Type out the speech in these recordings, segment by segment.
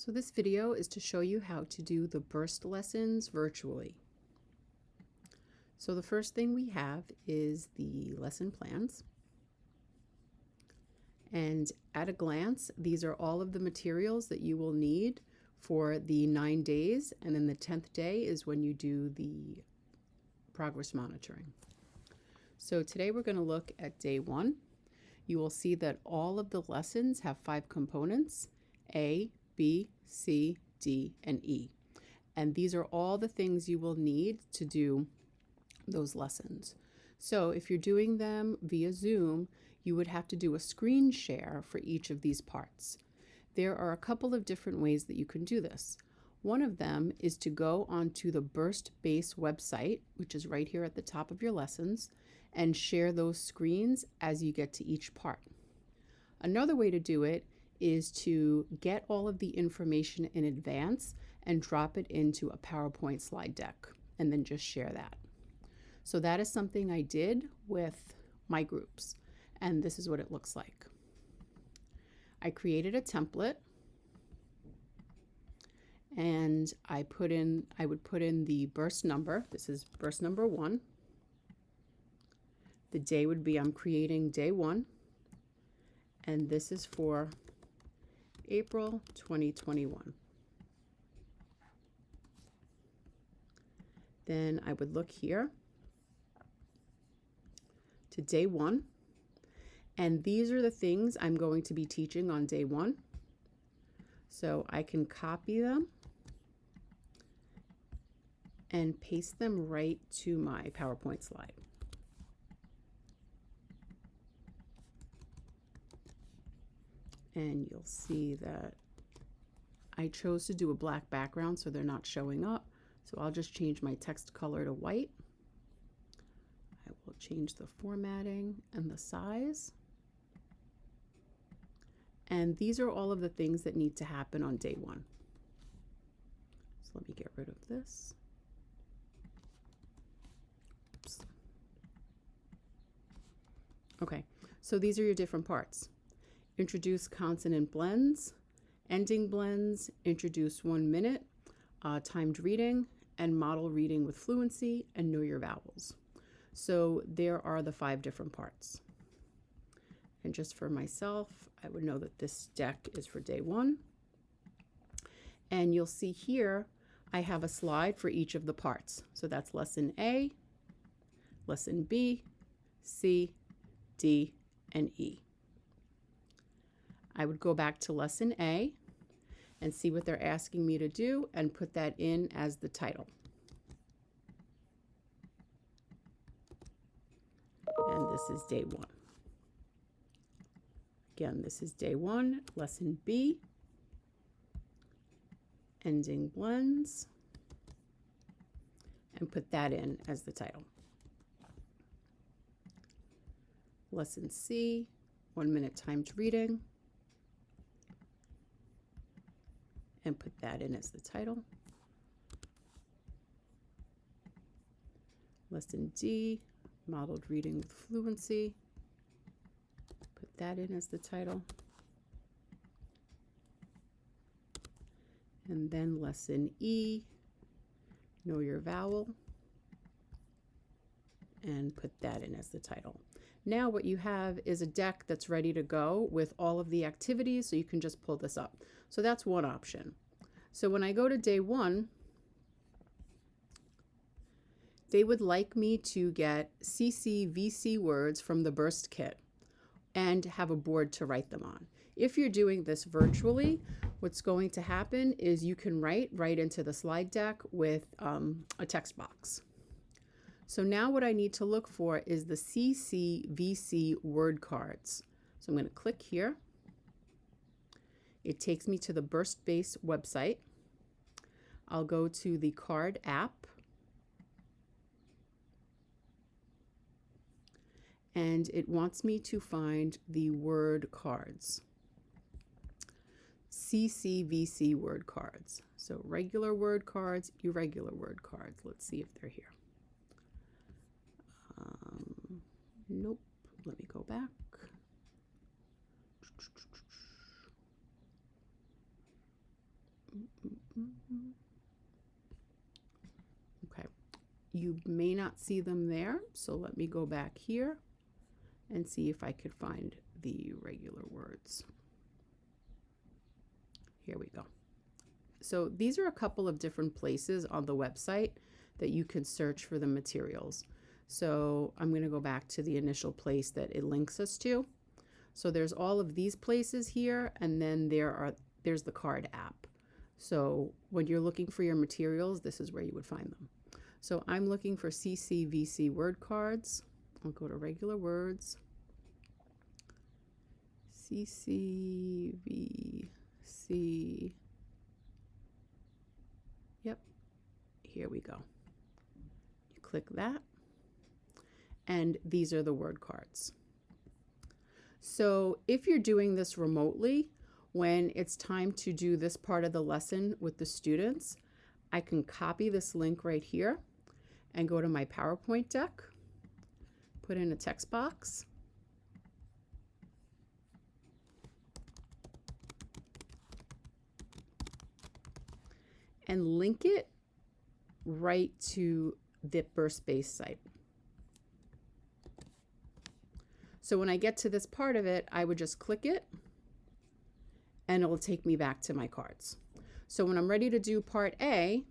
So this video is to show you how to do the burst lessons virtually. So the first thing we have is the lesson plans. And at a glance, these are all of the materials that you will need for the 9 days, and then the 10th day is when you do the progress monitoring. So today we're going to look at day 1. You will see that all of the lessons have 5 components: A, B, C, D, and E. And these are all the things you will need to do those lessons. So if you're doing them via Zoom, you would have to do a screen share for each of these parts. There are a couple of different ways that you can do this. One of them is to go onto the Burst Base website, which is right here at the top of your lessons, and share those screens as you get to each part. Another way to do it is to get all of the information in advance and drop it into a PowerPoint slide deck and then just share that. So that is something I did with my groups, and this is what it looks like. I created a template and I would put in the burst number. This is burst number 1. The day would be, I'm creating day 1, and this is for April 2021. Then I would look here to day 1, and these are the things I'm going to be teaching on day 1. So I can copy them and paste them right to my PowerPoint slide. And you'll see that I chose to do a black background so they're not showing up. So I'll just change my text color to white. I will change the formatting and the size. And these are all of the things that need to happen on day 1. So let me get rid of this. Oops. Okay, so these are your different parts. Introduce consonant blends, ending blends, introduce 1 minute, timed reading, and model reading with fluency, and know your vowels. So there are the 5 different parts. And just for myself, I would know that this deck is for day 1. And you'll see here, I have a slide for each of the parts. So that's lesson A, lesson B, C, D, and E. I would go back to lesson A and see what they're asking me to do and put that in as the title. And this is day 1. Again, this is day 1, lesson B, ending blends, and put that in as the title. Lesson C, 1 minute timed reading, and put that in as the title. Lesson D, modeled reading with fluency, put that in as the title. And then lesson E, know your vowel, and put that in as the title. Now what you have is a deck that's ready to go with all of the activities, so you can just pull this up. So that's one option. So when I go to day 1, they would like me to get CC/VC words from the Burst Kit and have a board to write them on. If you're doing this virtually, what's going to happen is you can write right into the slide deck with a text box. So now what I need to look for is the CC/VC word cards. So I'm going to click here. It takes me to the Burst Base website. I'll go to the card app. And it wants me to find the word cards. CC/VC word cards. So regular word cards, irregular word cards. Let's see if they're here. Nope. Let me go back. Okay, you may not see them there, so let me go back here and see if I could find the regular words. Here we go. So these are a couple of different places on the website that you can search for the materials. So I'm going to go back to the initial place that it links us to. So there's all of these places here, and then there's the card app. So when you're looking for your materials, this is where you would find them. So I'm looking for CCVC word cards. I'll go to regular words. CCVC. Yep, here we go. You click that, and these are the word cards. So if you're doing this remotely, when it's time to do this part of the lesson with the students, I can copy this link right here and go to my PowerPoint deck, put in a text box, and link it right to the BurstBase site. So when I get to this part of it, I would just click it and it will take me back to my cards. So when I'm ready to do part A,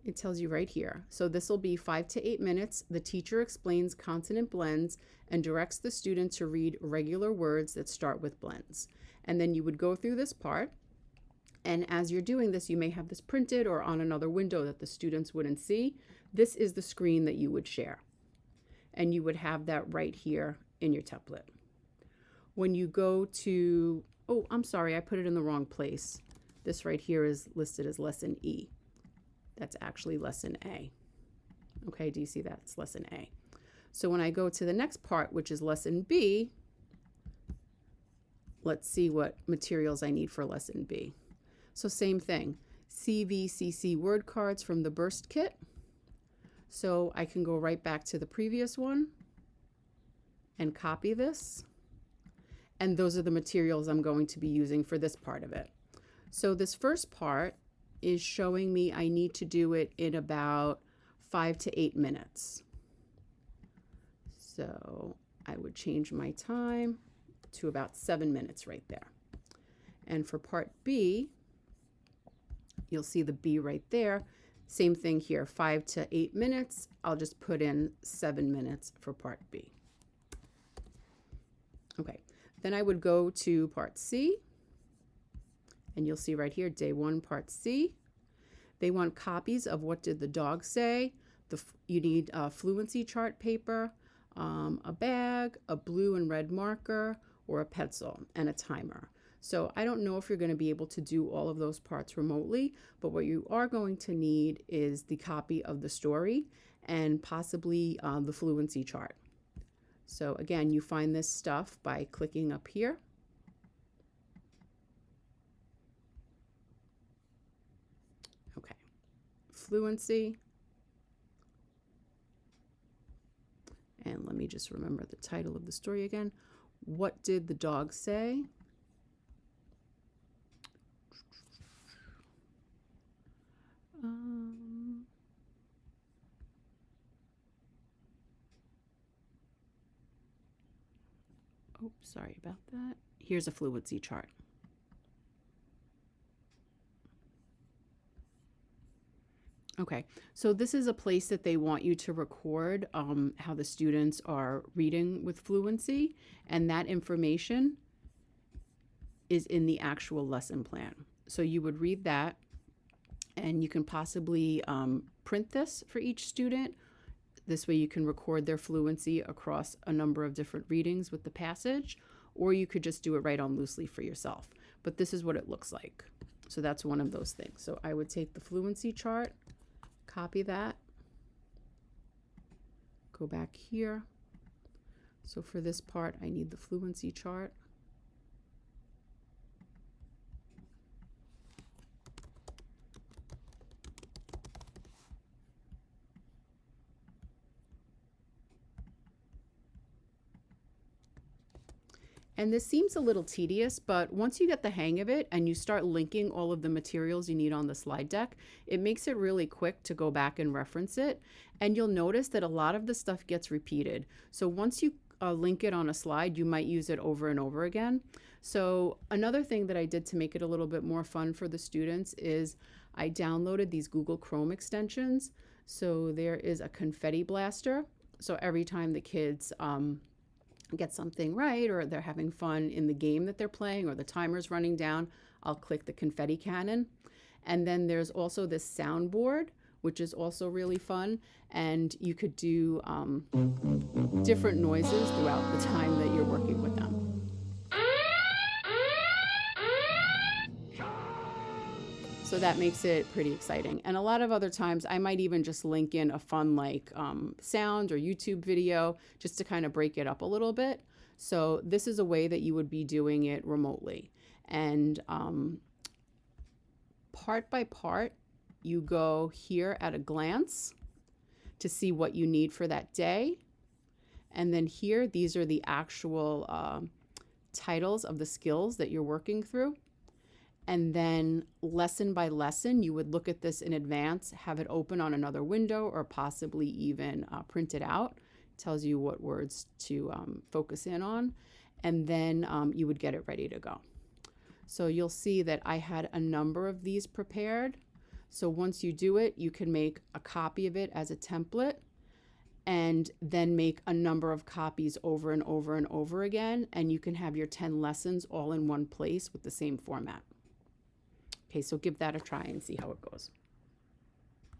it tells you right here. So this will be 5 to 8 minutes. The teacher explains consonant blends and directs the student to read regular words that start with blends. And then you would go through this part. And as you're doing this, you may have this printed or on another window that the students wouldn't see. This is the screen that you would share. And you would have that right here in your template. When you go to, oh, I'm sorry, I put it in the wrong place. This right here is listed as lesson E. That's actually lesson A. Okay, do you see that? It's lesson A. So when I go to the next part, which is lesson B, let's see what materials I need for lesson B. So same thing, CVCC word cards from the Burst Kit. So I can go right back to the previous one and copy this. And those are the materials I'm going to be using for this part of it. So this first part is showing me I need to do it in about 5 to 8 minutes. So I would change my time to about 7 minutes right there. And for part B, you'll see the B right there. Same thing here, 5 to 8 minutes. I'll just put in 7 minutes for part B. Okay, then I would go to part C, and you'll see right here, day 1, part C. They want copies of what did the dog say. You need a fluency chart paper, a bag, a blue and red marker, or a pencil, and a timer. So I don't know if you're going to be able to do all of those parts remotely, but what you are going to need is the copy of the story and possibly the fluency chart. So again, you find this stuff by clicking up here. Okay, fluency. And let me just remember the title of the story again. What did the dog say? Oh, sorry about that. Here's a fluency chart. Okay, so this is a place that they want you to record how the students are reading with fluency, and that information is in the actual lesson plan. So you would read that, and you can possibly print this for each student. This way you can record their fluency across a number of different readings with the passage, or you could just do it right on loosely for yourself. But this is what it looks like. So that's one of those things. So I would take the fluency chart, copy that, go back here. So for this part, I need the fluency chart. And this seems a little tedious, but once you get the hang of it and you start linking all of the materials you need on the slide deck, it makes it really quick to go back and reference it. And you'll notice that a lot of the stuff gets repeated. So once you link it on a slide, you might use it over and over again. So another thing that I did to make it a little bit more fun for the students is I downloaded these Google Chrome extensions. So there is a confetti blaster. So every time the kids get something right, or they're having fun in the game that they're playing, or the timer's running down, I'll click the confetti cannon. And then there's also this soundboard, which is also really fun. And you could do different noises throughout the time that you're working with them. So that makes it pretty exciting. And a lot of other times I might even just link in a fun like sound or YouTube video just to kind of break it up a little bit. So this is a way that you would be doing it remotely. And part by part, you go here at a glance to see what you need for that day. And then here, these are the actual titles of the skills that you're working through. And then lesson by lesson, you would look at this in advance, have it open on another window, or possibly even print it out. It tells you what words to focus in on. And then you would get it ready to go. So you'll see that I had a number of these prepared. So once you do it, you can make a copy of it as a template and then make a number of copies over and over and over again. And you can have your 10 lessons all in one place with the same format. Okay, so give that a try and see how it goes.